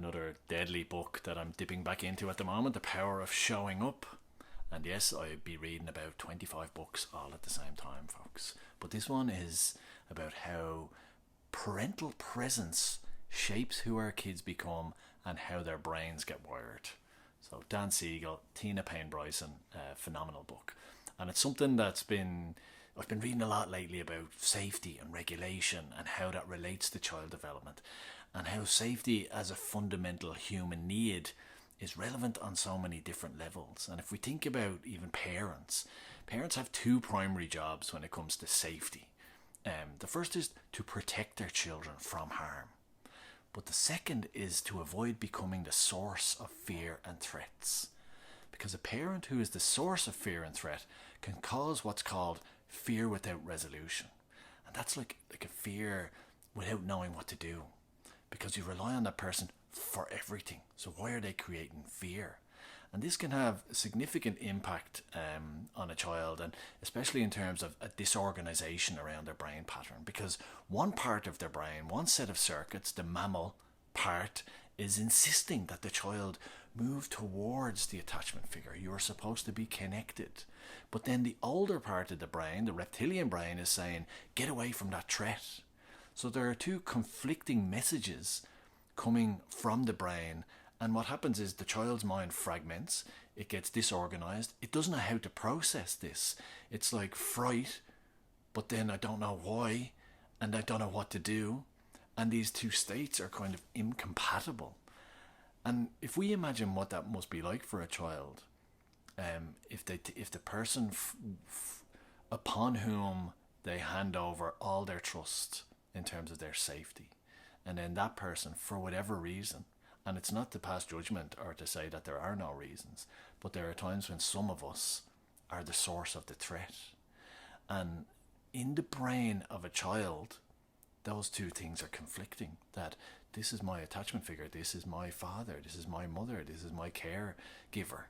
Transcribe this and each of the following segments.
another deadly book that I'm dipping back into at the moment, The Power of Showing Up. And yes, I'd be reading about 25 books all at the same time, folks. But this one is about how parental presence shapes who our kids become and how their brains get wired. So Dan Siegel, Tina Payne Bryson, phenomenal book. And it's something I've been reading a lot lately about safety and regulation and how that relates to child development, and how safety as a fundamental human need is relevant on so many different levels. And if we think about even parents have two primary jobs when it comes to safety. The first is to protect their children from harm, but the second is to avoid becoming the source of fear and threats. Because a parent who is the source of fear and threat can cause what's called fear without resolution. And that's like a fear without knowing what to do, because you rely on that person for everything. So why are they creating fear? And this can have a significant impact on a child, and especially in terms of a disorganization around their brain pattern, because one part of their brain, one set of circuits, the mammal part, is insisting that the child move towards the attachment figure. You are supposed to be connected. But then the older part of the brain, the reptilian brain, is saying, get away from that threat. So there are two conflicting messages coming from the brain, and what happens is the child's mind fragments, it gets disorganized, it doesn't know how to process this. It's like fright, but then I don't know why, and I don't know what to do, and these two states are kind of incompatible. And if we imagine what that must be like for a child, if the person upon whom they hand over all their trust in terms of their safety, and then that person, for whatever reason, and it's not to pass judgment or to say that there are no reasons, but there are times when some of us are the source of the threat. And in the brain of a child, those two things are conflicting. That this is my attachment figure, this is my father, this is my mother, this is my caregiver.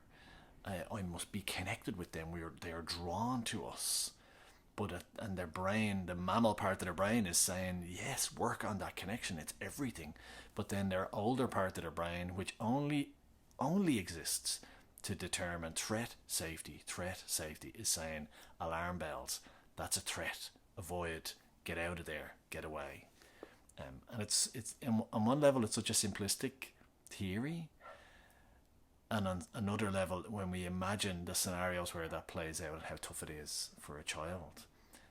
I must be connected with them. They are drawn to us. And their brain, the mammal part of their brain, is saying, yes, work on that connection, it's everything. But then their older part of their brain, which only exists to determine threat, safety, is saying, alarm bells, that's a threat, avoid, get out of there, get away. And it's on one level it's such a simplistic theory, and on another level, when we imagine the scenarios where that plays out and how tough it is for a child,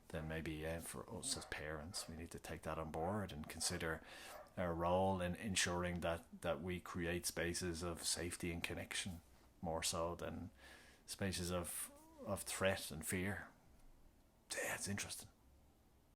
then maybe for us as parents, we need to take that on board and consider our role in ensuring that we create spaces of safety and connection more so than spaces of threat and fear. Yeah, it's interesting.